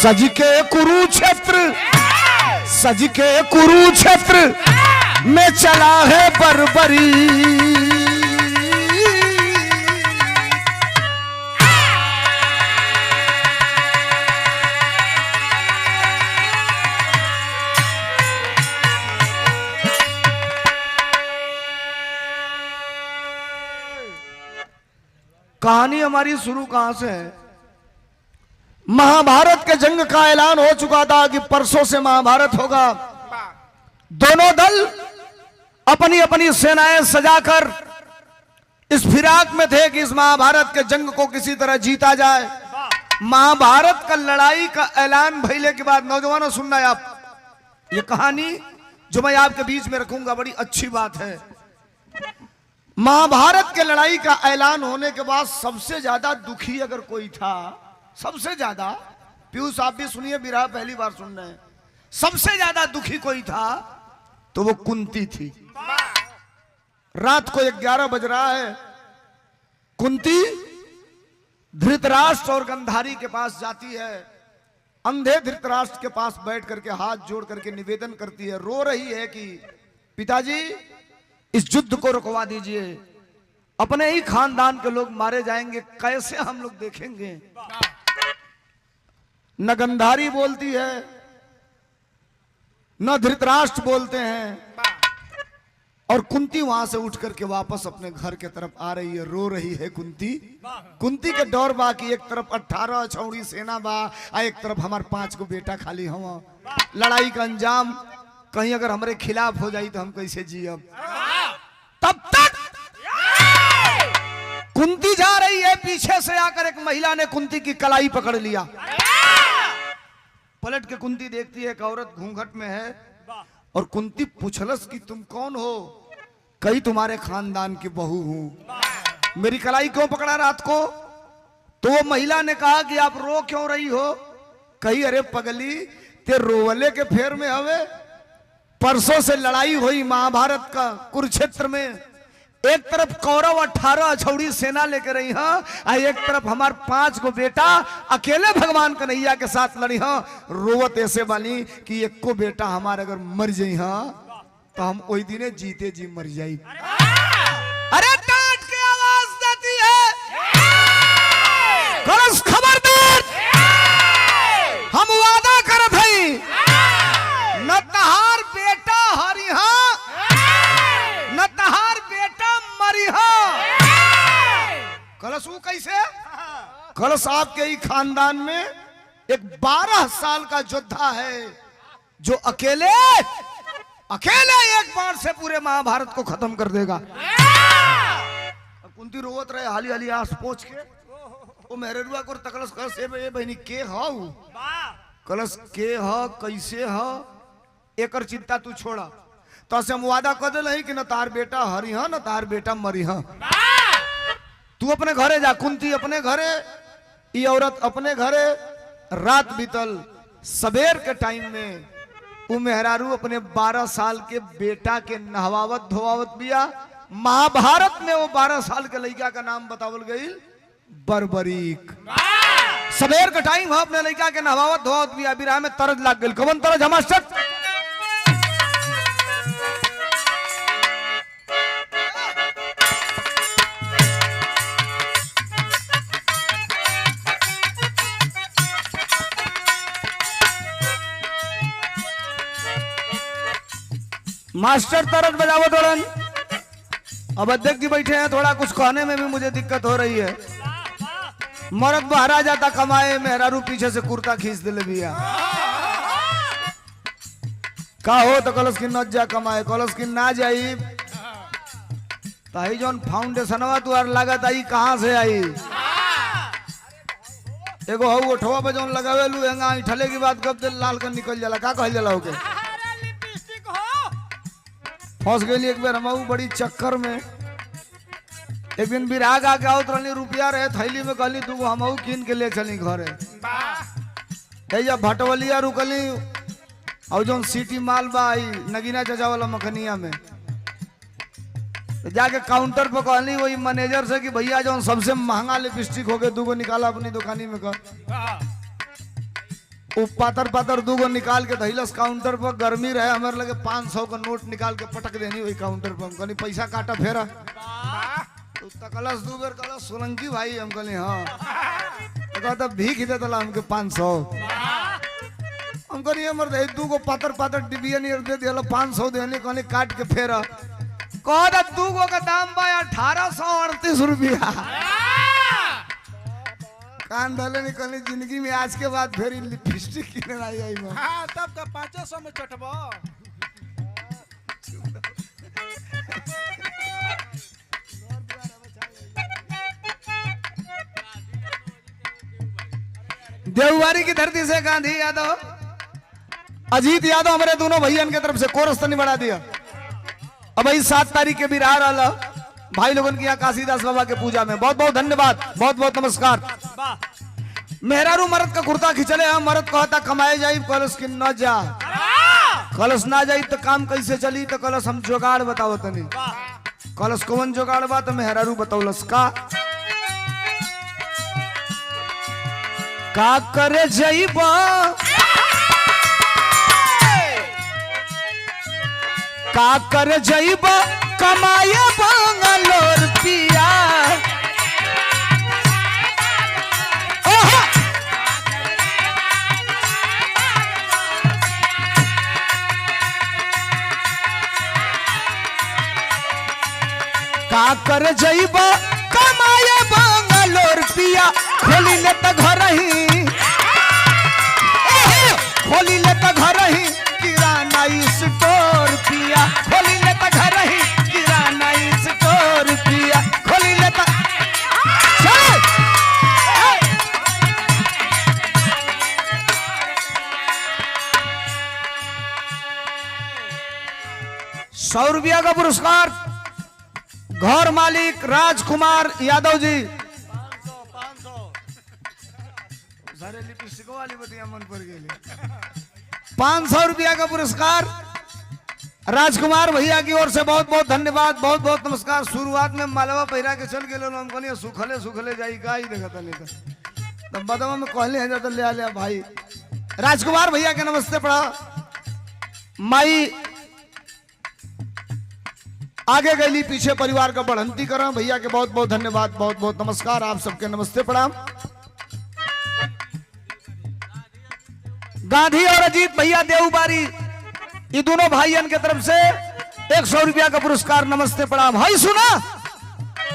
सज के कुरुक्षेत्र में चला है बर्बरी। कहानी हमारी शुरू कहां से है? महाभारत के जंग का ऐलान हो चुका था कि परसों से महाभारत होगा। दोनों दल अपनी अपनी सेनाएं सजाकर इस फिराक में थे कि इस महाभारत के जंग को किसी तरह जीता जाए। महाभारत का लड़ाई का ऐलान भइले के बाद, नौजवानों सुनना है आप, ये कहानी जो मैं आपके बीच में रखूंगा बड़ी अच्छी बात है। महाभारत के लड़ाई का ऐलान होने के बाद सबसे ज्यादा दुखी अगर कोई था, सबसे ज्यादा, पीयूष आप भी सुनिए, बिरहा पहली बार सुन रहे हैं, सबसे ज्यादा दुखी कोई था तो वो कुंती थी। रात को 11 बज रहा है, कुंती धृतराष्ट्र और गंधारी के पास जाती है। अंधे धृतराष्ट्र के पास बैठ करके हाथ जोड़ करके निवेदन करती है, रो रही है कि पिताजी इस युद्ध को रुकवा दीजिए, अपने ही खानदान के लोग मारे जाएंगे, कैसे हम लोग देखेंगे। न गंधारी बोलती है न धृतराष्ट्र बोलते हैं, और कुंती वहां से उठ करके वापस अपने घर के तरफ आ रही है, रो रही है कुंती। कुंती के डर बा कि एक तरफ 18 छौड़ी सेना बा, एक तरफ हमारे 5 को बेटा खाली हम, लड़ाई का अंजाम कहीं अगर हमारे खिलाफ हो जाई तो हम कैसे जियब। तब तक कुंती जा रही है, पीछे से आकर एक महिला ने कुंती की कलाई पकड़ लिया। पलट के कुंती देखती है एक औरत घूंघट में है, और कुंती पूछलस कि तुम कौन हो? कहीं तुम्हारे खानदान की बहू हूं, मेरी कलाई क्यों पकड़ा रात को? तो वो महिला ने कहा कि आप रो क्यों रही हो? कही अरे पगली, ते रोवले के फेर में हवे, परसों से लड़ाई हुई महाभारत का कुरुक्षेत्र में, एक तरफ कौरव 18 छौड़ी सेना लेकर रही हाँ, एक तरफ हमार 5 को बेटा अकेले भगवान कन्हैया के साथ लड़ी हाँ। रोवत ऐसे वाली कि एक को बेटा हमारे अगर मर जाई हाँ तो हम वही दिने जीते जी मर जाई। अरे डांट के आवाज देती है, खबरदार, हम वादा करत हई न तहार बेटा हरिहा न तहार बेटा मरिहा। कलश वो कैसे? कलश आपके ही खानदान में एक 12 साल का योद्धा है जो अकेले एक बार से पूरे महाभारत को खत्म कर देगा। कुंती रोवत रहे, हाली हाली आस पहुंच के वो मेहरुआ को तकलस कलश ए बहनी के हाउ, कलश के ह कैसे ह, एकर चिंता तू छोड़ा, तो से हम वादा कर दे कि न तार बेटा हरी हा न तार बेटा मरी हा। तू अपने घरे जा। कुंती अपने घरे, ये औरत अपने घरे। रात बीतल, सवेर के टाइम में वो मेहरारू अपने 12 साल के बेटा के नहवावत धोवावत बिया। महाभारत में वो 12 साल के लड़का का नाम बतावल गई बर्बरीक। सवेर का टाइम है, अपने लड़का के नहवावत धोवावत बिया। बिरहा में तरज लाग गई, कवन तरज हमार मास्टर तरज बजावो दौड़न। अब अध्यक्ष जी बैठे हैं, थोड़ा कुछ कहने में भी मुझे दिक्कत हो रही है। मर्द बहरा जाता कमाए, मेहरारू पीछे से कुर्ता खींच दिले बिया। का हो तो कलश की न जा कमाए, कलश की ना जाई ताही जोन फाउंडेशनवा तुआर लागत आई कहां से आई? एगो हो उठवा पे जोन लगावे लू हेंगा ठले की बात कब दिल लाल कर निकल जाला, का कहल जाला ओके? फंस गई एक बार हम बड़ी चक्कर में। एक दिन विराग आके आओ तो रुपया रहे थैली में, कहली तू हम कीन के ले चली घरे। जब भटवलिया रुकली और जो सिटी माल बा आई नगीना चाचा वाला मखनिया में, तो जाके काउंटर पर कहली वही मैनेजर से कि भैया जो सबसे महंगा लिपस्टिक हो गए 2 गो निकाला अपनी दुकानी में कर। वो पातर पातर दूगो निकाल के धैलस काउंटर पर। गर्मी रहे हमारे लगे 500 का नोट निकाल के पटक देनी वही काउंटर पर। हम कहनी पैसा काटा फेरा तो तकलस दू बेर कलस सोलंकी भाई। हम कहनी हाँ तो कहता भीख ही देता हमके 500। हम कहनी हमर दे दूगो पातर पातर डिबिया नहीं दे दिया 500 देने। कहनी काट के फेरा कहता दूगो का दाम बा 1838 रुपया। कान डाले निकलनी जिंदगी में आज के बाद फिर लिपस्टिक किने आई आई मैं। हां तब का 500 में चटबो। देववारी की धरती से गांधी यादव अजीत यादव हमारे दोनों भैया की तरफ से कोरस तनी बढ़ा दिया। अब भाई 7 तारीख के बिरहार आला भाई लोगन की यहाँ काशीदास बाबा के पूजा में बहुत बहुत धन्यवाद, बहुत बहुत नमस्कार। मेहरारू मर्द का कुर्ता खिंचले हम। मर्द कहता कमाए जाई कलश की न जा। कलश ना जाई तो काम कैसे चली। तो कलश हम जुगाड़ बताओ तनी। कलश कौन जुगाड़ बा तो मेहरारू बताओलस का करे जाइबा का करे जाइबा कमाए बंगलोर पिया। का कर जाइबा कमाए बंगलोर पिया। खोली ले त घर ही खोली ले त घर ही किराना स्टोर पिया। खोली ले त घर ही किराना स्टोर पिया। खोली ले त चल 100 रुपया का पुरस्कार घर मालिक राजकुमार यादव जी। 500 रुपया का पुरस्कार राजकुमार भैया की ओर से बहुत बहुत धन्यवाद, बहुत बहुत नमस्कार। शुरुआत में मालवा पहिरा के चल गए हम कहलिए सुखले सुखले जाई का ही देखता नहीं तब बदवा में कहले हैं जाता ले लिया भाई। राजकुमार भैया के नमस्ते पढ़ा। माई आगे गई पीछे परिवार का बढ़ंती करा। भैया के बहुत बहुत धन्यवाद, बहुत बहुत नमस्कार। आप सबके नमस्ते प्रणाम। गांधी और अजीत भैया देवबारी ये दोनों भाइयों के तरफ से 100 रुपया का पुरस्कार नमस्ते प्रणाम। हाई सुना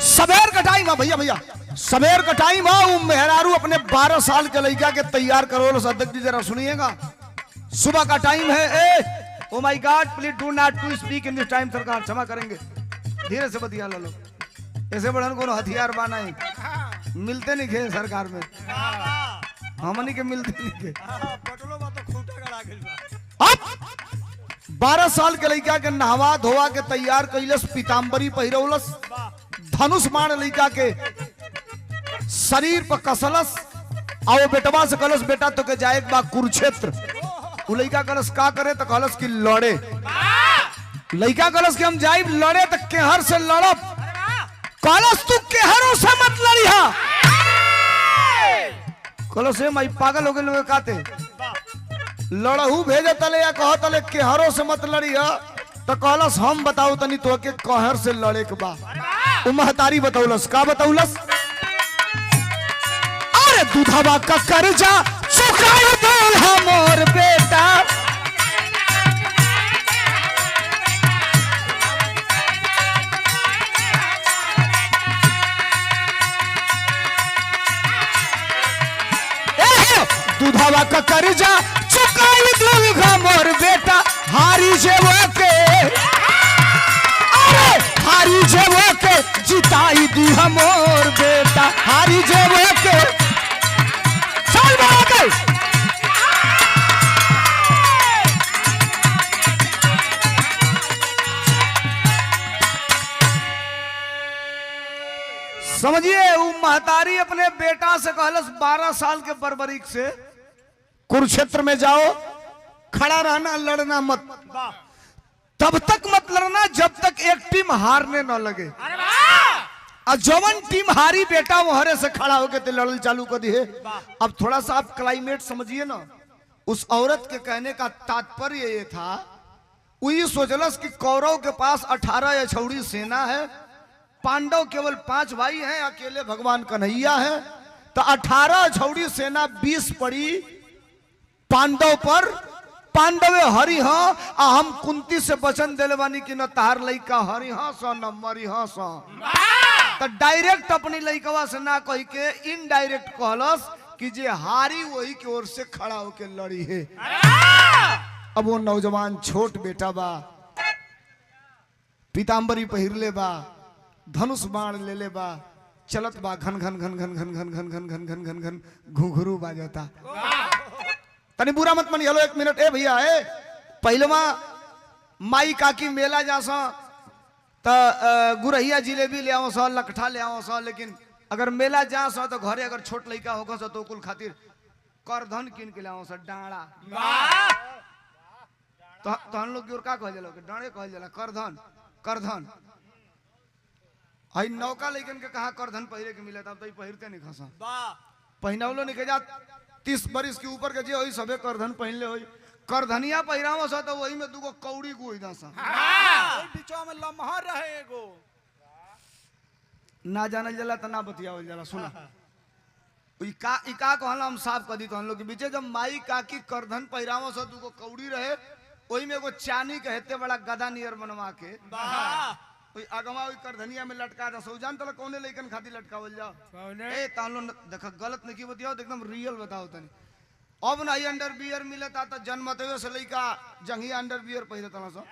सबेर का टाइम है भैया, भैया सबेर का टाइम है। वो मेहरारू अपने 12 साल के लड़का के तैयार करो। अध्यक्ष जी जरा सुनिएगा। सुबह का टाइम है। Oh my god please do not to speak in this time. सरकार क्षमा करेंगे, धीरे से बतिया लो। ऐसे बढ़न को हथियार बाना है मिलते नहीं खे सरकार में। हमनी के मिलते नहीं खे। 12 साल के लड़का के नहवा धोवा के तैयार कैलस। पीताम्बरी पहिरौलस। धनुष बाण लड़का के शरीर पर कसलस। और बेटवा से कलस बेटा तो के जाए बा कुरुक्षेत्र। लड़का कलश का करे तो कलश की लड़े। लड़का कलश के हम जाइब लड़े तो केहर से लड़ब। कलश तू केहरों से मत लड़िहा। कलश से माई पागल हो गए लोग काते लड़हू भेजे तले या कहो तले केहरों से मत लड़िहा। तो कलश हम बताओ तनी तो के कहर से लड़े के बा। उ महतारी बताउलस का बताउलस। अरे दूधवा का कर्जा चुकाई दे हमर बेटा। दूधवा का कर्जा चुकाई दे हमर बेटा। हारी जेवो के अरे हारी जेवो के जिताई दी हमर बेटा। हारी जेवो के चल बड़ा के समझिए। वो महतारी अपने बेटा से कहलस 12 साल के बर्बरीक से कुरुक्षेत्र में जाओ, खड़ा रहना, लड़ना मत। तब तक मत लड़ना जब तक एक टीम हारने न लगे। और जवन टीम हारी बेटा वो हरे से खड़ा होके ते लड़ल चालू कर दिए। अब थोड़ा सा आप क्लाइमेट समझिए ना। उस औरत के कहने का तात्पर्य ये था, वही सोचलस कि कौरव के पास 18 अछौड़ी सेना है, पांडव केवल 5 भाई हैं, अकेले भगवान कन्हैया है, तो 18 अछौड़ी सेना 20 पड़ी पांडव पर। पांडवे हरि हाँ, हम कुंती से वचन दिले बानी कि न तार लइका हरि हाँ सा न मरी हाँ सा। तो डायरेक्ट अपनी लइकवा से ना कही के इनडायरेक्ट कहलस कि जे हारी वही की ओर से खड़ा होके लड़ी है। अब वो नौजवान छोट बेटा बा, पीतांबरी पहिरले बा, धनुष बाण ले ले बा, चलत बा, घन घन घन घन घन घन घन घन घन घन घन घन घुंघरू बाजता। तनी बुरा मत मानी, हेलो 1 मिनट। ए भैया ए पहलवा माई काकी मेला जासा तो गुरहिया जिलेबी ले आओ सो, लकठा ले आओ सो, लेकिन अगर मेला जा सो तो घरे अगर छोट लइका होगा सो तो कुल खातिर करधन किन के ले आओ सो, डांड़ा। तो हम लोग की ओर का कहल जाला, डांडे कहल जाला, करधन करधन। हई नौका लेकिन के कहा करधन पहिरे के मिला, तब तो पहिरते नहीं खसा, पहनावलो नहीं के जा। 30 बरिस के ऊपर के जे होई सबे करधन पहनले होई, करधनिया पहिरावो सा तो वही में दुगो कौड़ी गुई दसा, ओई बीचवा में लम्हा रहे एगो। ना जानल जाला त ना बतियावल जाला। सुना इका कहला हम साफ कह दी तो हम लोग के बीचे, जब माई काकी करधन पहिरावो सा दुगो कौड़ी रहे, वही में एगो चानी के हेते बड़ा गदा नियर बनवा के कोई अगवा कोई करधनिया में लटका दा। सो जान तला कौने लेकिन खातिर लटकावल जाओ। ए तालो देख गलत नहीं की बताओ, एकदम रियल बताओ तनी। अब ना अंडरवियर मिलता तो जन्मते से लइका जंघिया अंडरवियर पहिरे तना सो,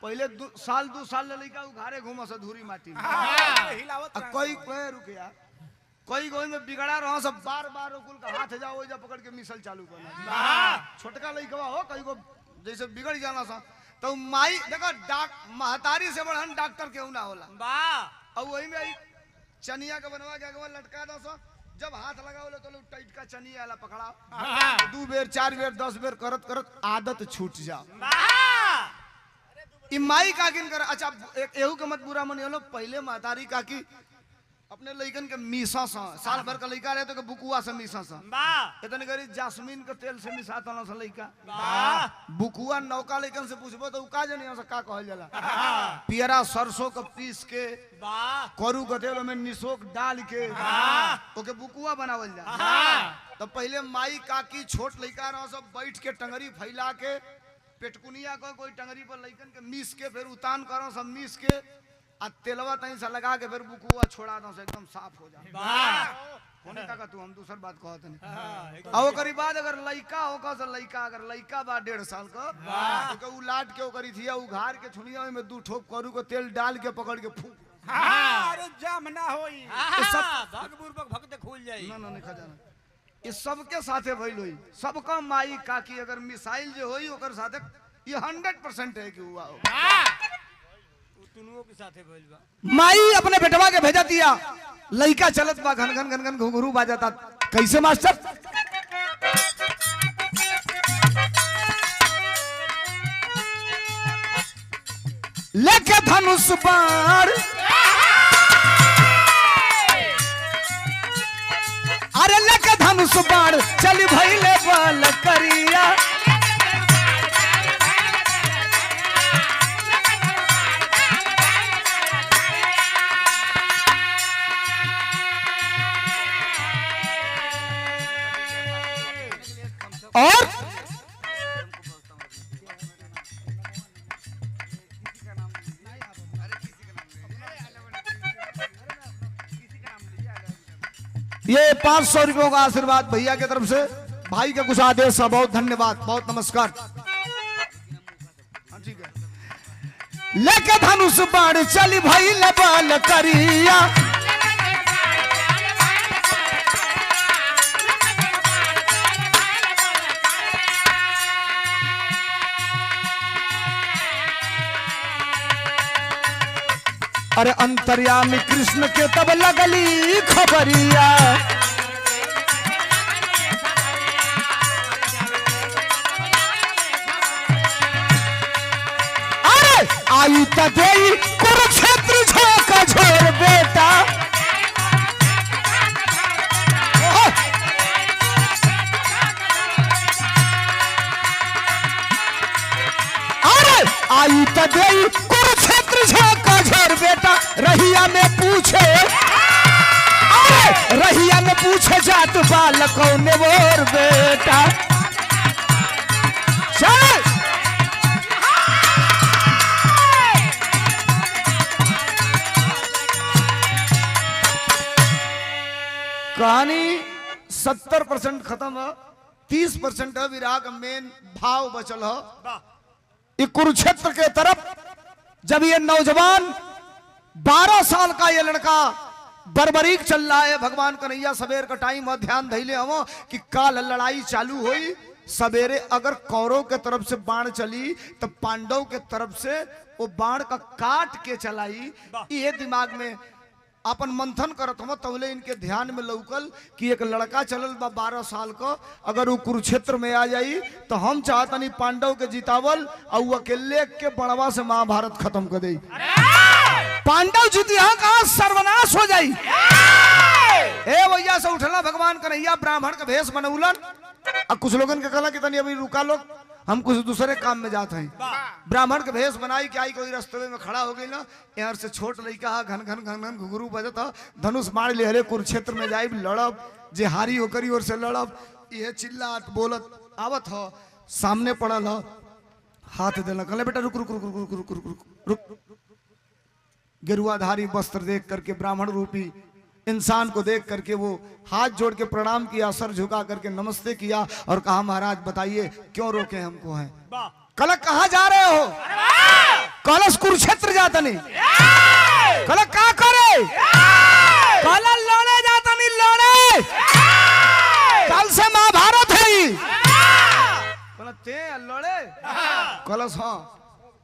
पहले 2 साल ले लइका उघारे घूम से धूरी माटी में कोई कोई रुकिया, कोई कोई में बिगड़ा रहा सब, बार उकुल का हाथ जाओ जा पकड़ के मिसल चालू करना। छोटका लइका हो कई को जैसे बिगड़ जाना सा, तो माई देखो महतारी से बड़हन डॉक्टर केहू ना होला। और वही में चनिया के बनवा के अगवा लटका दो सो, जब हाथ लगाओ तो टाइट का चनिया वाला पकड़ा, 2 बेर 4 बेर 10 बेर करत करत आदत छूट जाओ। माई काकिन कर। अच्छा एहू के मत बुरा मनी हो, पहले महतारी काकी अपने लइकन के मीसा सा, साल भर का लइका रहे तो के बुकुआ से मीसा सा, इतने गरी जास्मीन के तेल से मिसाता ना सा लइका। बुकुआ नौका लइकन से पूछबो तो का जनी सा का कहल जाला, पियरा सरसों का पीस के करू के तेल में निसोक डाल के ओके बुकुआ बनावल जा। तो पहले माई काकी छोट लइका रह सब बैठ के टंगरी फैला के पेटकुनिया को कोई टंगरी पर लइकन के मीस के फिर उतान करो सब मीस के आ तेलवा तहीं से लगा के फिर बुकुआ छोड़ा दो से एकदम साफ हो जाए। होने का तू हम दूसर बात कहत नहीं। और ओकरी बाद अगर लइका होगा से लइका अगर लइका बा 1.5 साल का तो उ लाट के ओकरी थिया उघार के छुनिया में 2 ठोप करू के तेल डाल के पकड़ के फूक। अरे जाम ना होई, ये सब भगपूर्वक भक्त खुल जाई। ना नहीं खजाना ये सबके साथे भइल होई, सबका माई काकी अगर मिसाइल जो होई ओकर साथे ये 100% है कि हुआ हो। तुनुओं के साथे भइल बा। माई अपने बेटवा के भेजा दिया, लइका चलत बा घन घन घन घन घुंघरू बाजता। कैसे मास्टर? लेके धनुष बाण, अरे लेके धनुष बाण चली भइले बल करिया। और ये 500 रुपयों का आशीर्वाद भैया की तरफ से, भाई के कुछ आदेश है, बहुत धन्यवाद, बहुत नमस्कार। लेके धनुष बाण चली भइले बल करिया। अरे अंतर्यामी कृष्ण के तब लगली खबरिया। अरे आई तदेई कुरुक्षेत्र झोंका झोर बेटा। आई त देई कुरुक्षेत्र झाका झर बेटा रहिया में पूछे, अरे रहिया में पूछे जात बालक ने मोर बेटा। चल कहानी 70% खत्म है, 30% है विराग मेन भाव बचल है। ये कुरुक्षेत्र के तरफ जब ये नौजवान 12 साल का ये लड़का बर्बरीक चल रहा है, भगवान कन्हैया सवेर का टाइम है, ध्यान धैले हम कि काल लड़ाई चालू हुई सवेरे। अगर कौरव के तरफ से बाण चली तो पांडव के तरफ से वो बाण का काट के चलाई। ये दिमाग में अपन मंथन करत हम तौले इनके ध्यान में लौकल कि एक लड़का चलल बा 12 साल का, अगर वो कुरुक्षेत्र में आ जाई तो हम चाहतनी पांडव के जितावल और वो अकेले के बड़वा से महाभारत खत्म कर दे। पांडव जीतिया का सर्वनाश हो जाई। ए भैया से उठला भगवान कन्हैया ब्राह्मण का भेष बनौलन। अब कुछ लोगन के कहला कि तनी अभी रुका लोग, हम कुछ दूसरे काम में जाते हैं। ब्राह्मण के भेष बनाई कि आई कोई रास्ते में खड़ा हो गई ना, यहाँ से छोट लड़का घन घन घन घन घुघरू बजत धनुष मार ले हरे कुरुक्षेत्र में जाई लड़ब, जे हारी होकरी ओर से लड़ब। ये चिल्लात बोलत आवत हो, सामने पड़ल हो, हाथ देना कहले बेटा रुक रुक रुक रुक रुक रुक रुक रुक। गेरुआधारी वस्त्र देख करके ब्राह्मण रूपी इंसान को देख करके वो हाथ जोड़ के प्रणाम किया, सर झुका करके नमस्ते किया और कहा महाराज बताइए क्यों रोके हमको हैं। कल कहाँ जा रहे हो? कलश कुरुक्षेत्र जाता नहीं। कल क्या करे? कल लड़े जाता नहीं, लड़े कल से महाभारत है। कल ते लड़े कलश, हाँ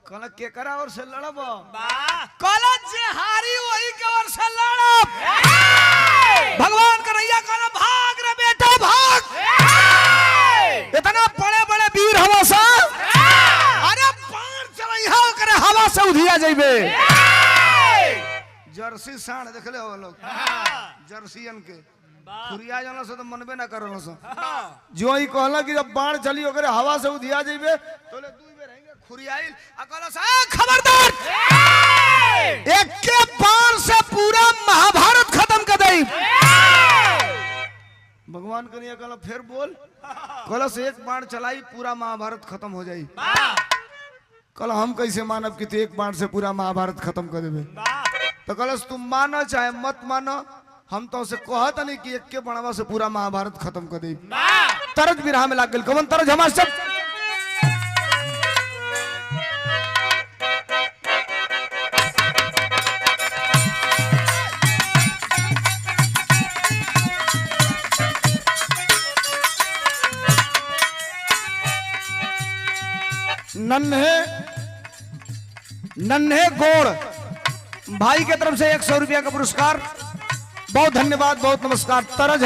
कल के करा और से लड़ब, कल जे हारी वही के और से लड़ब। भगवान कन्हैया कहला भाग रे बेटा भाग। इतना बड़े बड़े वीर हवा सा, अरे बाण चलैहा करे हवा से उधिया जइबे। जर्सी साढ़ देखले हो लोग, जर्सियन के खुरिया जाना से तो मनबे ना करल सो। जो ही कहला कि जब बाण चली ओकरे हवा से उधिया जइबे तोले दुई बेर रहेंगे खुरियाइल अकल सा खबरदार, एक के बाण से पूरा महाभारत खत्म कर दई। भगवान कन्हैया कहला फिर बोल। कलश एक बाण चलाई पूरा महाभारत खत्म हो जाई। कल हम कैसे मानब कि तू एक बाण से पूरा महाभारत खत्म कर देबे? तो कलश तुम मानो चाहे मत मानो, हम तो उसे कहत नहीं कि एक के बाणवा से पूरा महाभारत खत्म कर दे। तरज बिरहा में लाग गेल, कवन तरज हमार सब नन्हे गोड़ भाई के तरफ से 100 रुपया का पुरस्कार, बहुत धन्यवाद, बहुत नमस्कार। तरज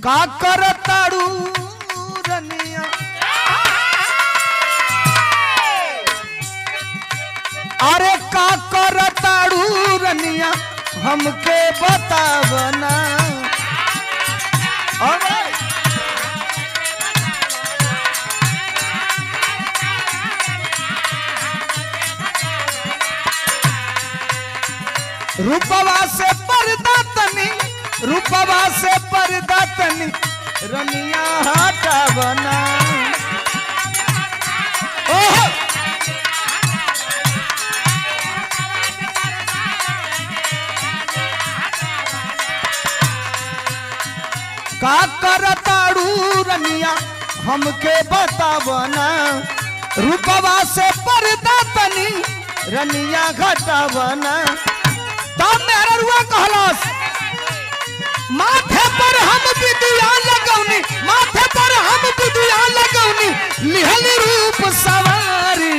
का करताड़ू रनिया, अरे का करताड़ू रनिया हमके बतावना। रूपवा से पर्दा तनी, रूपवा से पर्दा तनी रनिया हटावना। ओह का करताड़ू रनिया हमके बतावना। रूपवा से पर्दा तनी रनिया घटावना। तब मेरा रुआ कहलास माथे पर हम बिदिया लगौनी, माथे पर हम बिदिया लगौनी, लिहली रूप सवारी।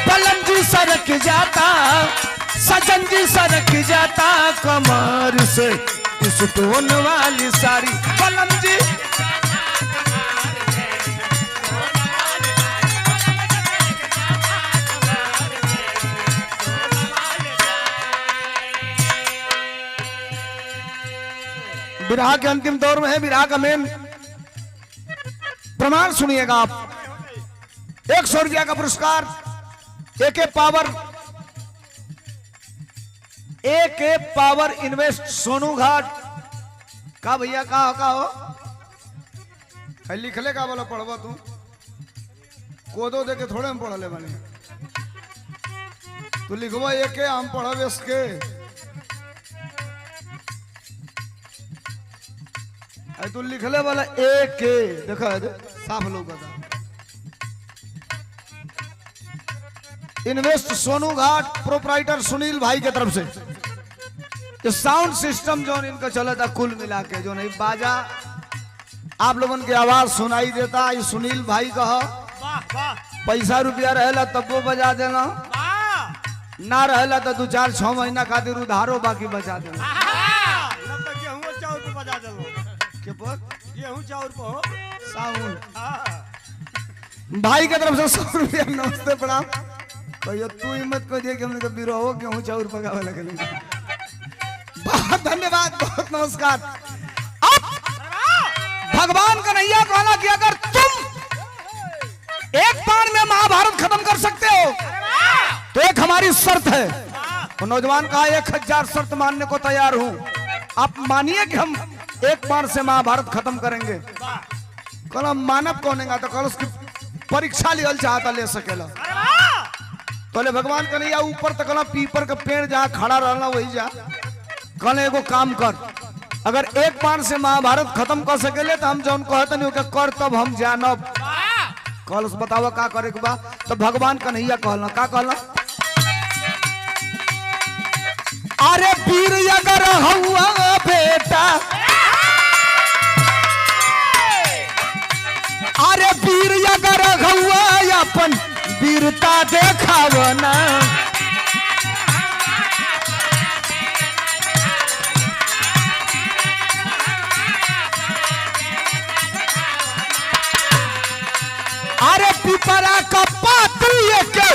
पलम जी सरक जाता, सजन जी सरक जाता कमर से इस टोन वाली सारी। पलम जी विरहा के अंतिम दौर में है, विरहा का मेन प्रमाण सुनिएगा आप। 100 रुपया का पुरस्कार एके पावर इन्वेस्ट सोनू घाट का भैया का हो लिखले का बोला पढ़वा तू कोदो दे के थोड़े हम पढ़ले बने तू लिखवा एके हम पढ़ब इसके तू लिखले वाला एके देखा साफ लोग बता इन्वेस्ट सोनू घाट प्रोपराइटर सुनील भाई के तरफ से ये साउंड सिस्टम जो इनका चला था कुल मिला के जो नहीं बाजा आप लोगों की आवाज सुनाई देता ये सुनील भाई का पैसा रुपया रहेला तब वो बजा देना ना रहेला तो 2-4-6 महीना खातिर उधारो बाकी बचा देना गेहूं चाउर पे बजा दलो के पर गेहूं चाउर पे हो साउंड भाई की तरफ से 100 रुपया नमस्ते प्रणाम कहियो तू हिम्मत को दे कि हमने कभी रहो गेहूं चाउर पकावे लगे बहुत धन्यवाद बहुत नमस्कार अब भगवान कन्हैया कहला कि अगर तुम एक बार में महाभारत खत्म कर सकते हो तो एक हमारी शर्त है तो नौजवान कहा 1000 शर्त मानने को तैयार हूं आप मानिए कि हम एक बार से महाभारत खत्म करेंगे कल मानव कौन है तो कल उसकी परीक्षा लियल चाहता ले सकेला तो भगवान कन्हैया ऊपर तक पीपर का पेड़ जहाँ खड़ा रहना वही जा कल एगो काम कर अगर एक बार से महाभारत खत्म कर सकेले तो हम जौन कहते नहीं कर तब हम जानब कल बतावा का करे के बा तो भगवान कन्हैया कहला का कहला अरे वीर अगर हुआ बेटा अरे वीर अगर हुआ अपन वीरता देखावना अरे पिपरा का पातिये के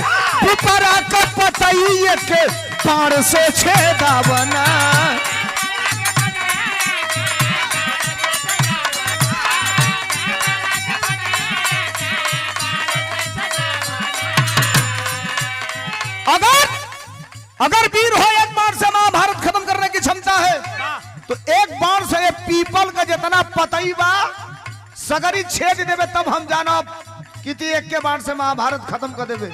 पिपरा का पतइये के पार से छेदावना अगर वीर हो एक बार से महाभारत खत्म करने की क्षमता है तो एक बार से पीपल का जितना पतई बा सगरी छेद देवे तब हम जानब कि एक के बार से महाभारत खत्म कर देवे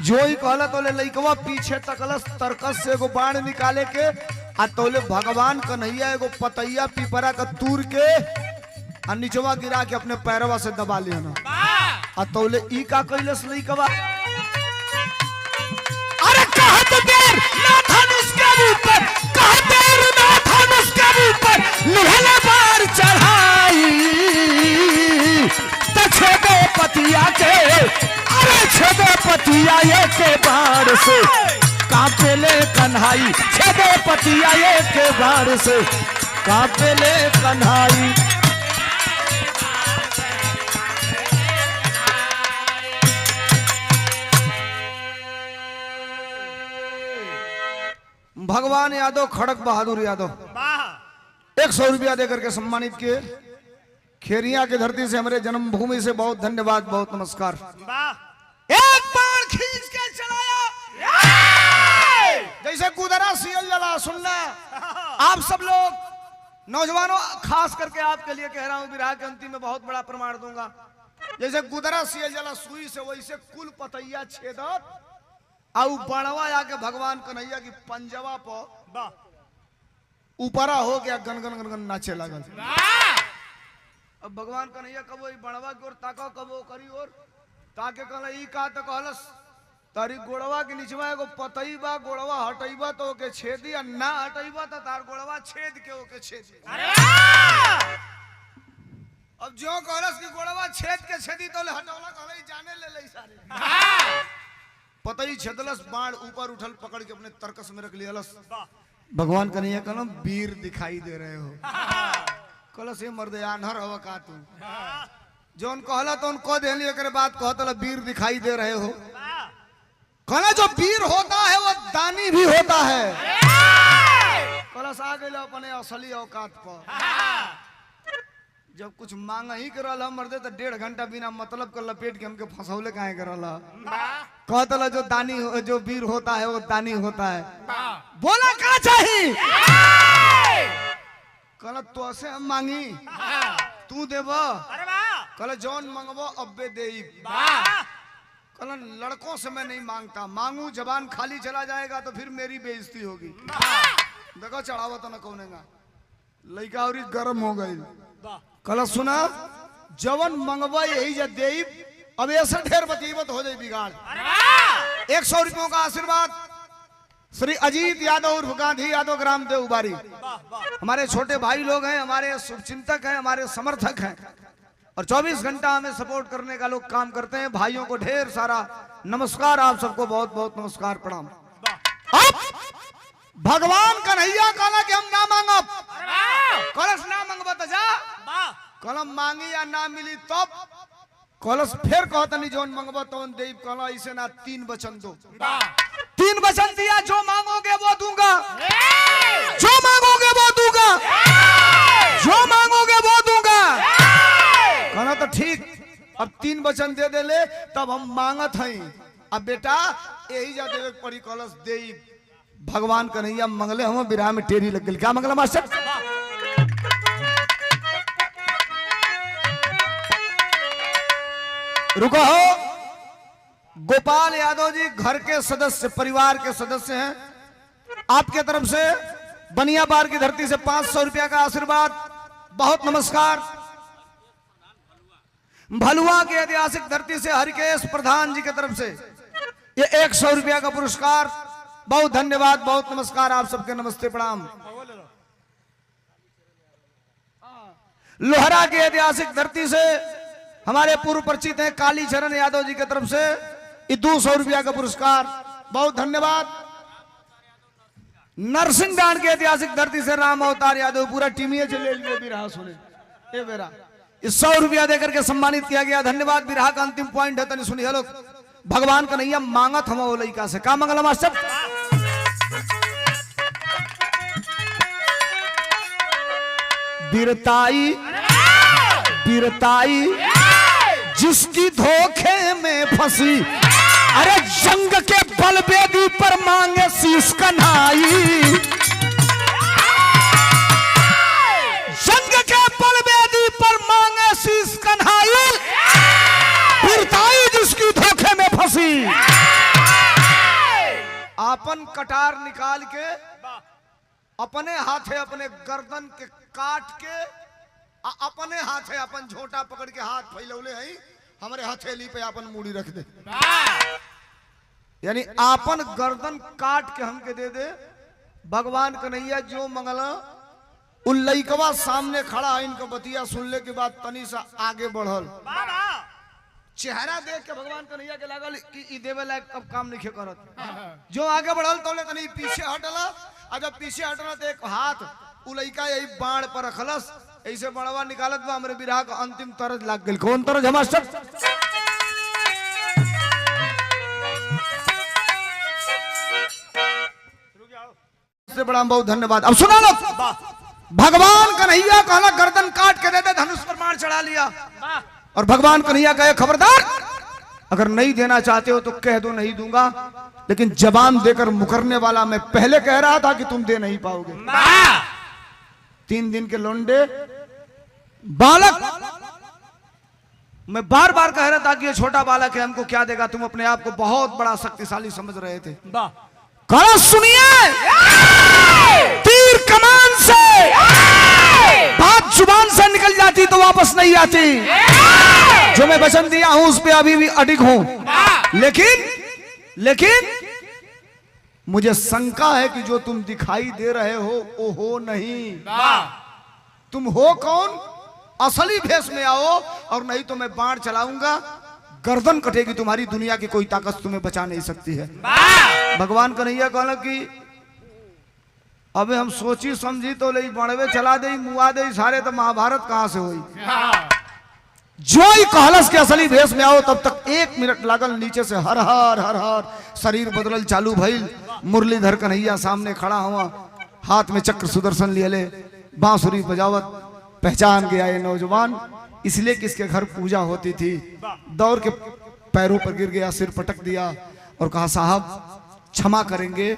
जो ही कहला तो लइकवा पीछे तकलस तरकस से एगो बाण निकाले के आ तोले भगवान कन्हैया एगो पतैया पीपरा का तूर के आ नीचवा गिरा के अपने पैरवा से दबा लिया आ तोले ई का कैलस लइकवा कहत देर ना धनुष के ऊपर कहत देर ना धनुष के ऊपर लहले बार चढ़ाई त छेदे पतिया के अरे छेदे पतिया ये के बार से कांपेले कन्हाई छेदे पतिया ये के बार से कांपेले कन्हाई भगवान यादव खड़क बहादुर यादव 100 रुपया देकर के सम्मानित किए खेरिया की धरती से हमारे जन्मभूमि से बहुत धन्यवाद बहुत नमस्कार एक बार खींच के चलाया जैसे कुदरा सियल जला सुनना आप सब लोग नौजवानों खास करके आपके लिए कह रहा हूं विराह के अंतिम में बहुत बड़ा प्रमाण दूंगा जैसे कुदरा सियल जला सुई से वैसे कुल पतैया छेदत आउ बणवा आके भगवान कन्हैया की पंजवा पर ऊपरा हो गया गन गन गन गन नाचे लगल अब भगवान कन्हैया कबो बणवा की ओर ताको कबो करी और ताके कहला ई का त कहलस तारी गोड़वा के नीचवा एगो पतई बा गोड़वा हटईबा तो ओके छेदी आ ना हटईबा तो तार गोड़वा छेद के ओके छेदी अब जो कहलस की गोड़वा छेद के छेदी तो ले हटौला कहले जाने ले ले सारे पतई छेदलस बाण ऊपर उठल पकड़ के अपने तरकस में रख लियालस भगवान कन्हैया कहला वीर दिखाई दे रहे हो कहलस ये मर्द आन्हर हवा का तू जोन कहला तो उनको देली एकरे बात कहतला वीर दिखाई दे रहे हो कहला जो वीर होता है वो दानी भी होता है कहलस आ गइल अपने असली औकात पर जब कुछ मांग ही करल हम मर्दे तो 1.5 घंटा बिना मतलब कर लपेट के हमके फंसौले काहे करल कहतला जो दानी जो वीर होता है वो दानी होता है। बोला का चाहिए कल तो से हम मांगी तू देब कल जौन मंगबो अब्बे देई कल लड़कों से मैं नहीं मांगता मांगू जबान खाली चला जाएगा तो फिर मेरी बेइज्जती होगी। देखो चढ़ावा तो न कौनेगा लड़का और गर्म हो गई कल सुना जवन मंगवा यही जा देई अब ऐसा ढेर बतीबत हो जाए बिगाड़। 100 रुपयों का आशीर्वाद श्री अजीत यादव उर्फ गांधी यादव ग्राम देवबारी हमारे छोटे भाई लोग हैं, हमारे शुभचिंतक हैं, हमारे समर्थक हैं और 24 घंटा हमें सपोर्ट करने का लोग काम करते हैं। भाइयों को ढेर सारा नमस्कार, आप सबको बहुत बहुत नमस्कार प्रणाम। अब भगवान कन्हैया कहला कि हम ना मांगब कलश ना मंगब तो जा कलम मांगी या ना मिली तब कलश फिर कहतनी जोन मंगब तो देव कहला इसे ना 3 वचन दो। 3 वचन दिया जो मांगोगे वो दूंगा, जो मांगोगे वो दूंगा, जो मांगोगे वो दूंगा। कहना तो ठीक अब 3 वचन दे दे ले तब हम मांगत हई। अब बेटा यही जा देवे पड़ी कलश दे भगवान कन्हैया मंगले हम बिराह में टेरी लग गई। क्या मंगला मास्टर? रुको हो गोपाल यादव जी घर के सदस्य परिवार के सदस्य हैं, आपके तरफ से बनिया बार की धरती से 500 रुपया का आशीर्वाद, बहुत नमस्कार। भलुआ के ऐतिहासिक धरती से हरिकेश प्रधान जी की तरफ से ये 100 रुपया का पुरस्कार, बहुत धन्यवाद, बहुत नमस्कार आप सबके, नमस्ते प्रणाम। लोहरा की ऐतिहासिक धरती से हमारे पूर्व परिचित हैं काली चरण यादव जी की तरफ से ये 200 रुपया का पुरस्कार, बहुत धन्यवाद। नरसिंह डांड की ऐतिहासिक धरती से राम अवतार यादव पूरा टीमिए चले लिए बिरहा सुने ये बेरा 100 रुपया देकर के सम्मानित किया गया, धन्यवाद। बिरहा का अंतिम पॉइंट है तनी सुनिए लोग, भगवान कन्हैया मांगत हम वो लइका से का मंगला मास्टर? बीरताई बीरताई जिसकी धोखे में फंसी, अरे जंग के बलवेदी पर मांगे शीश कन्हाई, जंग के बलवेदी पर मांगे शीश कन्हाई, बीरताई जिसकी धोखे में फंसी। आपन कटार निकाल के अपने हाथे अपने गर्दन के काट के अपने हाथे अपन झोटा पकड़ के हाथ फैलौले है हमारे हथेली पे अपन मूड़ी रख दे, यानी आपन गर्दन काट के हमके दे दे। भगवान कन्हैया जो मंगला उन लइकवा सामने खड़ा है, इनका बतिया सुनने के बाद तनी सा आगे बढ़ल, चेहरा देख के भगवान कन्हैया के लागल कि ई देवे लायक कब काम नहीं करत। जो आगे बढ़ल तो तनी पीछे हटला, और जब पीछे हटला तो एक हाथ उ लइका यही बाण पर रखलस, ऐसे बड़वा निकालत बा हमरे बिरहा का अंतिम तरज लाग गइल। कौन तरज मास्टर? से बड़ा बहुत धन्यवाद। अब सुना लो, भगवान कन्हैया कहला गर्दन काट के दे दे, धनुष पर मार चढ़ा लिया और भगवान कन्हैया कहे खबरदार अगर नहीं देना चाहते हो तो कह दो नहीं दूंगा, लेकिन जबान देकर मुकरने वाला मैं पहले कह रहा था कि तुम दे नहीं पाओगे। 3 दिन के लौंडे बालक, मैं बार बार कह रहा था कि ये छोटा बालक है हमको क्या देगा, तुम अपने आप को बहुत बड़ा शक्तिशाली समझ रहे थे। करो सुनिए, तीर कमान से बात जुबान से निकल जाती तो वापस नहीं आती। जो मैं वचन दिया हूं उस पे अभी भी अडिग हूं, लेकिन मुझे शंका है कि जो तुम दिखाई दे रहे हो वो हो नहीं। तुम हो कौन? असली भेष में आओ और नहीं तो मैं बाण चलाऊंगा, गर्दन कटेगी तुम्हारी, दुनिया की कोई ताकत तुम्हें बचा नहीं सकती है। भगवान कन्हैया कहला कि अबे हम सोची समझी तो ले बड़वे चला दे मुआ दे सारे, तो महाभारत कहां से हुई? जो ही कहलस के असली भेष में आओ तब तक 1 मिनट लागल, नीचे से हर हर शरीर बदलल चालू भइल। मुरलीधर कन्हैया सामने खड़ा हुआ, हाथ में चक्र सुदर्शन लिए ले, बांसुरी बजावत, पहचान गया ये नौजवान, इसलिए कि इसके घर पूजा होती थी। दौड़ के पैरों पर गिर गया, सिर पटक दिया और कहा साहब क्षमा करेंगे,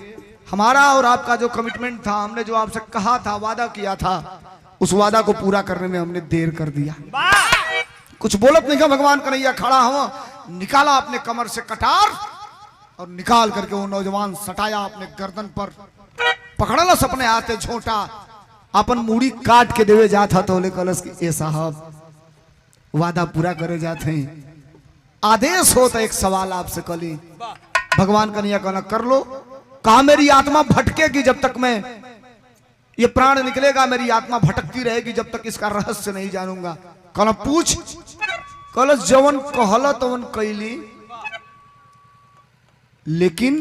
हमारा और आपका जो कमिटमेंट था, हमने जो आपसे कहा था, वादा किया था, उस वादा को पूरा करने में हमने देर कर दिया। कुछ बोलत नहीं का भगवान कन्हैया खड़ा हुआ, निकाला अपने कमर से कटार और निकाल करके वो नौजवान सटाया अपने गर्दन पर, पकड़ल अपने हाथे झोटा, अपन मूड़ी काट के देवे जात था तो कलश की ए साहब वादा पूरा करे जाते हैं, आदेश हो तो एक सवाल आपसे कली। भगवान कन्हैया कहना कर लो। कहा मेरी आत्मा भटकेगी जब तक मैं ये प्राण निकलेगा, मेरी आत्मा भटकती रहेगी जब तक इसका रहस्य नहीं जानूंगा। कहना पूछ। कलश जवन कहला तवन कैली, लेकिन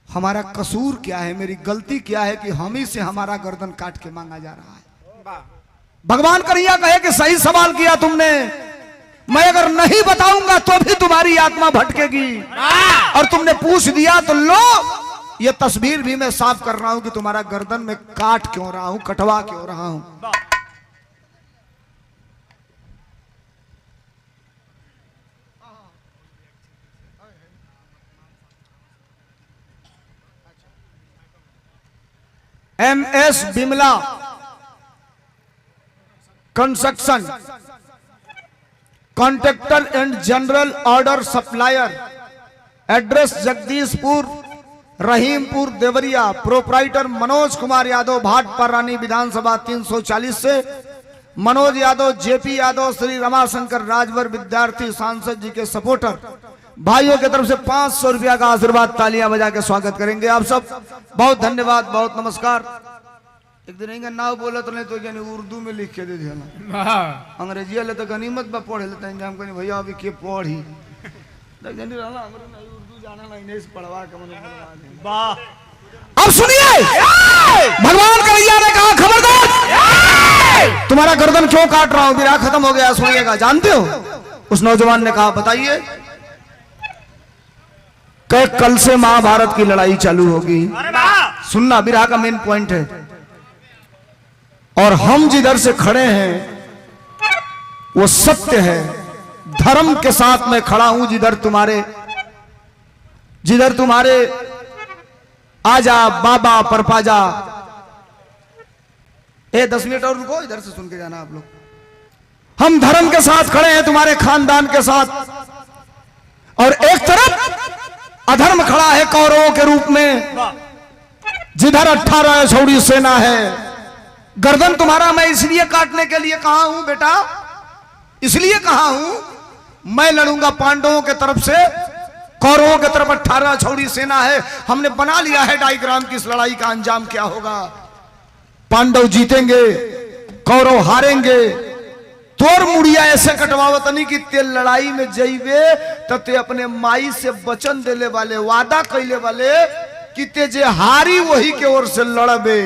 हमारा कसूर क्या है, मेरी गलती क्या है कि हम ही से हमारा गर्दन काट के मांगा जा रहा है। भगवान कन्हैया कहे कि सही सवाल किया तुमने, मैं अगर नहीं बताऊंगा तो भी तुम्हारी आत्मा भटकेगी, और तुमने पूछ दिया तो लो ये तस्वीर भी मैं साफ कर रहा हूं कि तुम्हारा गर्दन में काट क्यों रहा हूं, कटवा क्यों रहा हूं। MS Bimla construction, contractor and general order supplier, address Jagdishpur Rahimpur Deoria, proprietor Manoj Kumar Yadav, Bhatpar Rani विधानसभा 340 से, मनोज यादव, JP यादव, श्री रमाशंकर राजभर विद्यार्थी सांसद जी के सपोर्टर भाइयों की तरफ से 500 रुपया का आशीर्वाद, तालियां बजा के स्वागत करेंगे आप सब। बहुत धन्यवाद, बहुत नमस्कार। एक दिन इनका नाव बोला तो नहीं तो यानी उर्दू में लिख के दे दिया, अंग्रेजी वाले तो गनीमत में पढ़े लेते हैं, हम कहीं भैया अभी के पढ़ी उर्दू जाना नहीं पढ़वा के। अब सुनिए, भगवान कन्हैया ने कहा खबरदार, तुम्हारा गर्दन क्यों काट रहा हूं, विराह खत्म हो गया, सुनिएगा। जानते हो उस नौजवान ने कहा बताइए। कल से महाभारत की लड़ाई चालू होगी, सुनना विराह का मेन पॉइंट है, और हम जिधर से खड़े हैं वो सत्य है, धर्म के साथ मैं खड़ा हूं। जिधर तुम्हारे आजा बाबा परपाजा। 10 मिनट और रुको, इधर से सुन के जाना आप लोग। हम धर्म के साथ खड़े हैं, तुम्हारे खानदान के साथ, और एक तरफ अधर्म खड़ा है कौरवों के रूप में, जिधर 18 छौड़ी सेना है। गर्दन तुम्हारा मैं इसलिए काटने के लिए कहा हूं बेटा, इसलिए कहा हूं, मैं लड़ूंगा पांडवों के तरफ से, कौरवों के तरफ 18 छौड़ी सेना है। हमने बना लिया है डायग्राम की इस लड़ाई का अंजाम क्या होगा। पांडव जीतेंगे, कौरव हारेंगे। तोर मुड़िया ऐसे कटवावत नहीं कि ते लड़ाई में जइबे तो ते अपने माई से वचन देले वाले, वादा कैले वाले कि ते जे हारी वही के ओर से लड़बे।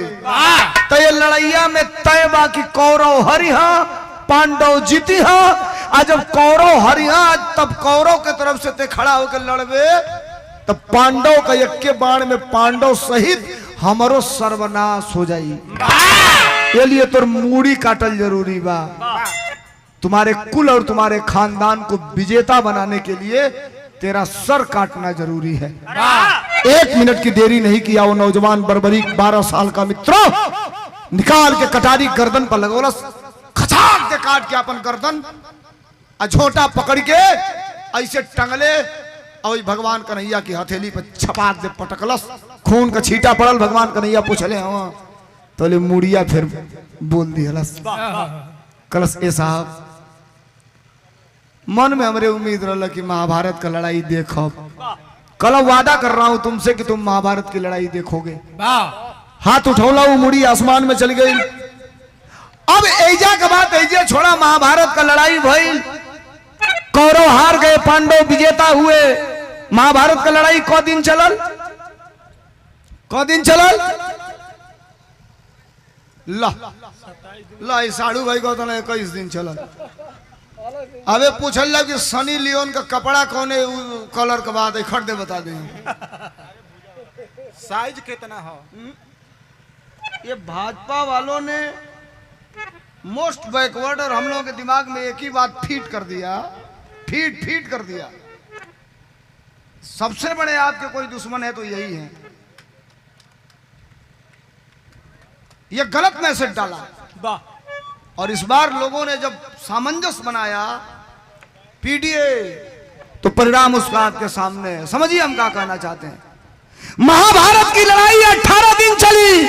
तो ये लड़ैया में तय बा कि कौरव हरिहा, पांडव जीती हा। आज जब कौरव हरिहा तब कौरव के तरफ से ते खड़ा होकर लड़बे, तब पांडव का एक के बाण में पांडव सहित हमारो सर्वनाश हो जाई। ये लिए तोर मूड़ी काटल जरूरी बा। तुम्हारे कुल और तुम्हारे खानदान को विजेता बनाने के लिए तेरा सर काटना जरूरी है। 1 मिनट की देरी नहीं किया वो नौजवान बर्बरी 12 साल का मित्रों निकाल के कटारी गर्दन पर लगोलस, खचाक के काट के अपन गर्दन अझोटा पकड़ के ऐसे टंगले, और भगवान कन्हैया की हथेली पर छपाक दे पटकलस, खून का छींटा पड़ल। भगवान कन्हैया पूछले हाँ तो ले मुड़िया फिर बोल दियलस। कलश ए साहब मन में हमरे उम्मीद रहा कि महाभारत का लड़ाई देखो, कल वादा कर रहा हूं तुमसे कि तुम महाभारत की लड़ाई देखोगे। हाथ उठौला वो मुड़ी आसमान में चल गई। अब एजा के बाद एजे छोड़ा, महाभारत का लड़ाई भइल, कौरव हार गए, पांडव विजेता हुए। महाभारत का लड़ाई क दिन चलल, ला साड़ू भाई को 21 दिन चलल। अबे पूछल लग कि सनी लियोन का कपड़ा कौन है कलर के बाद खरीदे बता दे। साइज कितना हो? ये भाजपा वालों ने मोस्ट बैकवर्ड, और हम लोगों के दिमाग में एक ही बात फीट कर दिया, फीट कर दिया। सबसे बड़े आपके कोई दुश्मन है तो यही है। ये गलत मैसेज डाला, वाह और इस बार लोगों ने जब सामंजस्य बनाया पीडीए, तो परिणाम उसका आपके सामने है। समझिए हम क्या कहना चाहते हैं। महाभारत की लड़ाई 18 दिन चली,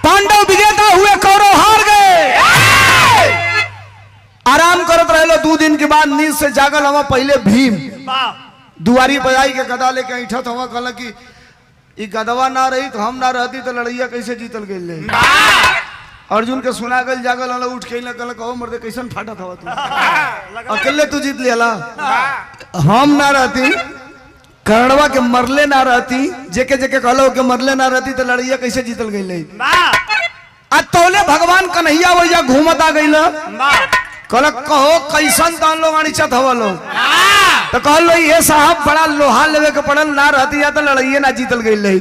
पांडव विजेता हुए, कौरव हार गए। आराम करत रहे लो, 2 दिन के बाद नींद से जागल हवा। पहले भीम दुआरी बजाई के गदा लेके ऐठत हवा, कहला कि ई गदवा ना रही तो हम ना रहती तो लड़ैया कैसे जीतल गई। अर्जुन के सुना गल, जागल वाला उठ के कहला कहो मर्दे कैसन फाटत हवा तू, अकेले तू जीत लिया। हम ना रहती, कर्णवा के मरले ना रहती, जेके जेके कहलो के मरले ना रहती तो लड़ैया कैसे जीतल गई। आज तौले भगवान कन्हैया वैया घूमत आ गई, कहल कहो कैसन तान लोग अनिचत हवा लोग, तो कहल ये साहब बड़ा लोहा लेवे के पड़ल, ना रहती या तो लड़ाइए ना जीतल गई रही।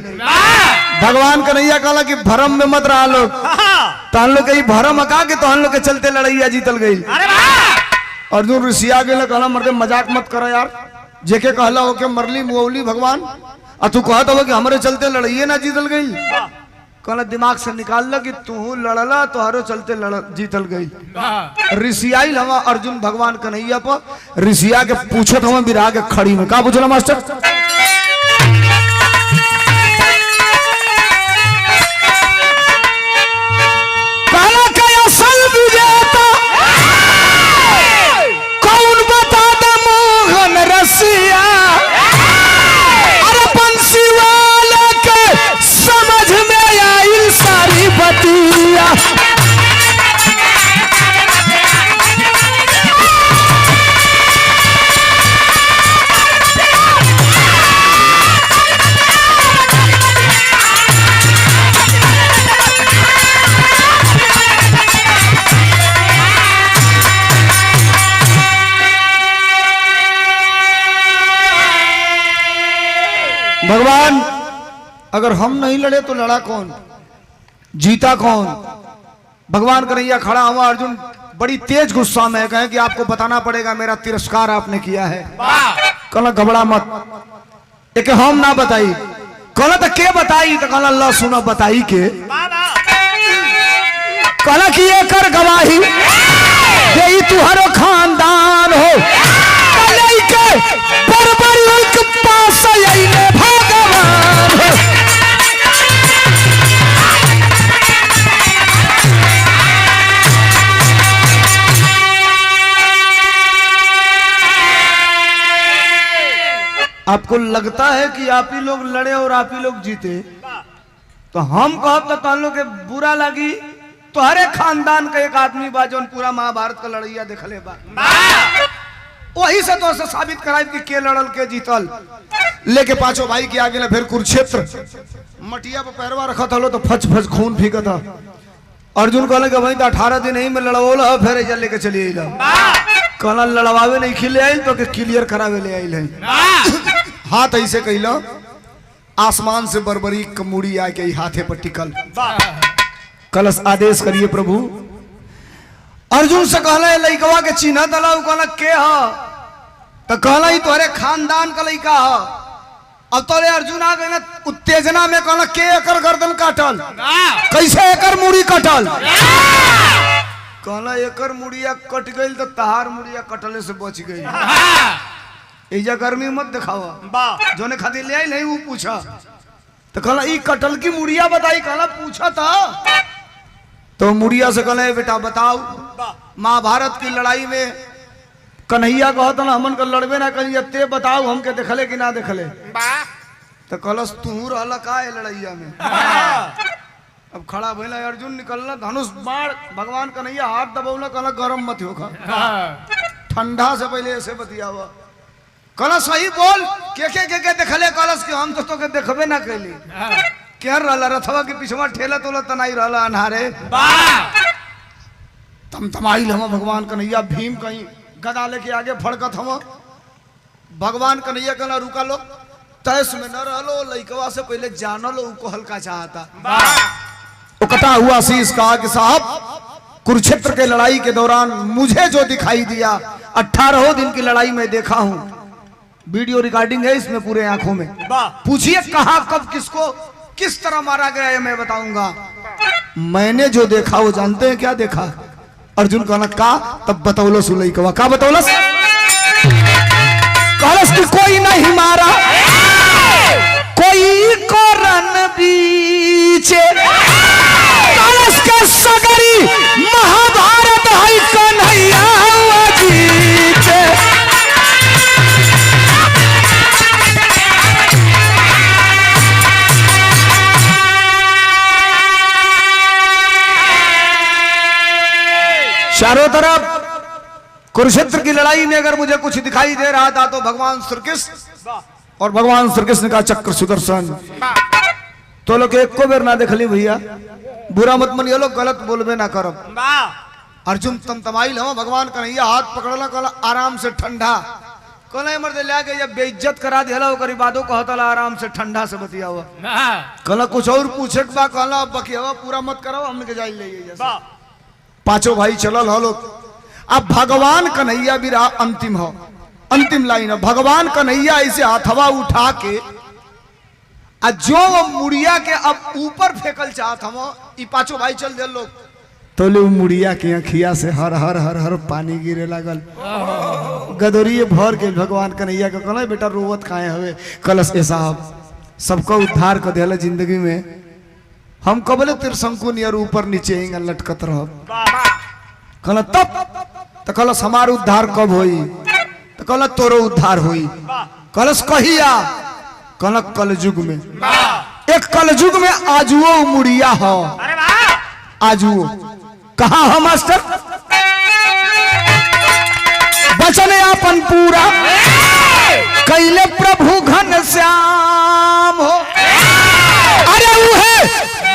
भगवान कन्हैया कहला कि भरम में मत रहा लोग, तो हम लोग भरम अका के तो हम लोग के चलते लड़ाइया जीतल गई। अर्जुन ऋषिया गए, कहला मर्दे मजाक मत करो यार, जेके कहला हो के मरली मुअवली भगवान, और तू कहत हो कि हमारे चलते लड़ाइए ना जीतल गई। कहला दिमाग से निकाल ला कि तू लड़ला तो हरो चलते जीतल गई। ऋषियाइल हवा अर्जुन भगवान कन्हैया पर, ऋषिया के पूछत हवा बिरा के खड़ी में, का पूछला मास्टर? कहला के असल विजेता कौन बता दे मोहन रसिया, अरे बंसी वाले के समझ में आई सारी बतिया। भगवान अगर हम नहीं लड़े तो लड़ा कौन, जीता कौन? भगवान कन्हैया खड़ा हुआ, अर्जुन बड़ी तेज गुस्सा में कहे कि आपको बताना पड़ेगा मेरा तिरस्कार आपने किया है। कहला घबरा मत, एक हम ना बताई। कहला तो के बताई, तो कहला अल्लाह सुनो बताई के। कहला कि ये कर गवाही यही तुहरो खानदान हो, के बरबरी के पास आइले भगवान हो। आपको लगता है कि आप ही लोग लड़े और आप ही लोग जीते, तो हम कहब तो तुम लोग के बुरा लगी। तो हर एक खानदान का एक आदमी बा जो पूरा महाभारत का लड़ैया देखले बा, वही से तो साबित कराई कि के लड़ल के जीतल। लेके पांचों भाई के आगे फिर कुरुक्षेत्र मटिया पर पैरवा रखा था तो फच फच खून फीका था। अर्जुन कहले कि भाई तो 18 दिन ही में लड़वोल, फिर ऐसा लेके चलिए कहला लड़वावे नहीं खिले आइल तो के क्लियर करावे ले आइल है। हाथ ऐसे कहला, आसमान से बरबरी कमूड़ी आके हाथे पर टिकल, कलश आदेश करिए प्रभु। अर्जुन से कहला लइकवा के चिन्ह दला, कहला के ह, तो कहला ही तोहरे खानदान का लइका ह। अब तोरे अर्जुन आ गए ना उत्तेजना में, कहला के एकर गर्दन काटल, कैसे एकर मुड़ी कटल? कहला एकर मुड़िया कट गई तो तहार मुड़िया कटले से बच गई। एजा गर्मी मत दिखावा, जोने खातिर ले आई नहीं वो पूछा। तो कहला ई कटल की मुड़िया बताई, कहला पूछा था तो मुड़िया से कहले बेटा बताओ महाभारत की लड़ाई में कन्हैया कहत ना हमन का लड़बे ना करिए, ते बताओ हमके देखले कि ना देखले? तो कहलस तू रहला का है लड़ैया में? अब खड़ा भइला अर्जुन, निकलना धनुष बाण, भगवान कन्हैया हाथ दबौला, कहला गरम मत हो खा, ठंडा से पहले ऐसे बतियावा। कहला सही बोल, के देखले? कहलस कि हम तो के देखबे ना कैली। क्या रहला रथवा के पिछवा ठेला तोला तनाई रहला अनहारे, तमतमाइल हम भगवान कन्हैया। भीम कहीं गदा लेके आगे फड़कत हम, भगवान कन्हैया कहला रुका लो, तैस में न रहलो, लइकवा से पहले जानो लो को हल्का चाहता। वो कटा हुआ शीश कहा कि साहब कुरुक्षेत्र के लड़ाई के दौरान मुझे जो दिखाई दिया 18 दिन की लड़ाई में देखा हूं। वीडियो रिकॉर्डिंग है इसमें पूरे आंखों में। पूछिए कहां कब किसको किस तरह मारा गया है मैं बताऊंगा। मैंने जो देखा वो जानते हैं क्या देखा? अर्जुन कहना का तब बतौलस उलैकवा का बतौलस कहलस कि कोई नहीं मारा कोई को रन बीचे कहलस के सगरी महाभारत है कन्हैया जीते। चारों तरफ कुरुक्षेत्र की लड़ाई में अगर मुझे कुछ दिखाई दे रहा था तो भगवान श्री कृष्ण और भगवान श्री कृष्ण का चक्र सुदर्शन। तो लोग एक को बेर ना देख ली भैया, बुरा मत मनिए लोग, गलत बोलबे ना करब। अर्जुन तमतमाइल हो भगवान कन्हैया हाथ पकड़ला कहला आराम से ठंडा कहला मर्द लाके जब बेइज्जत करा दिहला ओकरी बादो कहतला आराम से ठंडा से बतियावा। कहला कुछ और पूछे के बा कहला बकियावा पूरा मत करो हमने के जाई ले। पांचों भाई चलल हो लोग। अब भगवान कन्हैया भी रहा अंतिम हो, अंतिम लाइन है। भगवान कन्हैया इसे हथवा उठा के जो मुड़िया के अब ऊपर फेंकल चाहत हम ई पांचों भाई चल दे लोग। तो ले मुड़िया के अखिया से हर हर हर हर पानी गिरे लगल। गदोरिये भर के भगवान कन्हैया के कहला बेटा रोवत काहे हवे? कलश ए साहब सबको उद्धार कर देला जिंदगी में, हम कबले तिरशंकु नियर ऊपर नीचे हिंगा लटकत रहब। कहला तब तो कहलस हमार उद्धार कब होई? तो कहला तोरो उद्धार होई। कहलस कहिया? कहला कलयुग में। एक कलयुग में आजुओ मुड़िया हो, आजुओ कहा हो मास्टर? वचन अपन पूरा कैले प्रभु घन श्याम हो। अरे उहे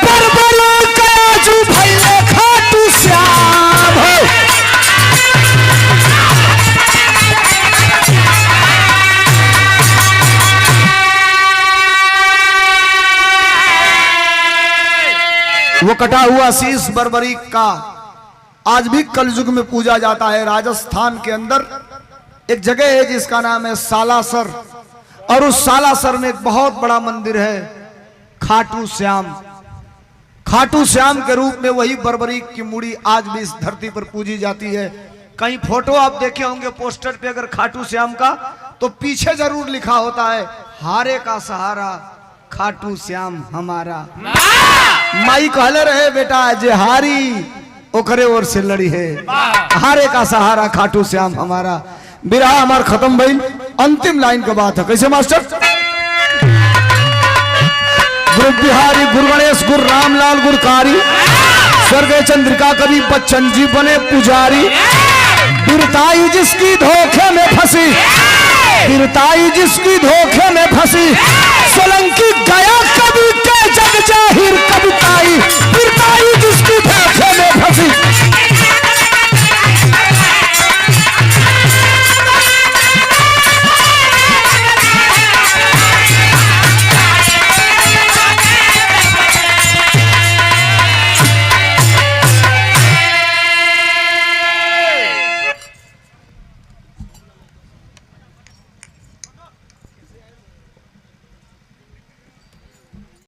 बरबरो कयाजू भैले खाटू श्याम हो। वो कटा हुआ शीश बर्बरीक का आज भी कलयुग में पूजा जाता है। राजस्थान के अंदर एक जगह है जिसका नाम है सालासर, और उस सालासर में एक बहुत बड़ा मंदिर है खाटू श्याम। खाटू श्याम के रूप में वही बर्बरीक की मूड़ी आज भी इस धरती पर पूजी जाती है। कहीं फोटो आप देखे होंगे पोस्टर पे अगर खाटू श्याम का, तो पीछे जरूर लिखा होता है हारे का सहारा खाटू श्याम हमारा। माई कहले रहे बेटा जे हारी ओकरे ओर से लड़ी है, हारे का सहारा खाटू श्याम हमारा। बिरहा हमार खत्म भइल, अंतिम लाइन का बात है। कैसे मास्टर? गुरु बिहारी गुरु गणेश गुरु रामलाल गुरकारी स्वर्गीय चंद्रिका कवि बच्चन जी बने पुजारी। वीरताई जिसकी धोखे में फंसी, वीरताई जिसकी धोखे में फंसी, सोलंकी गया कवि के जग जाहिर कविताई।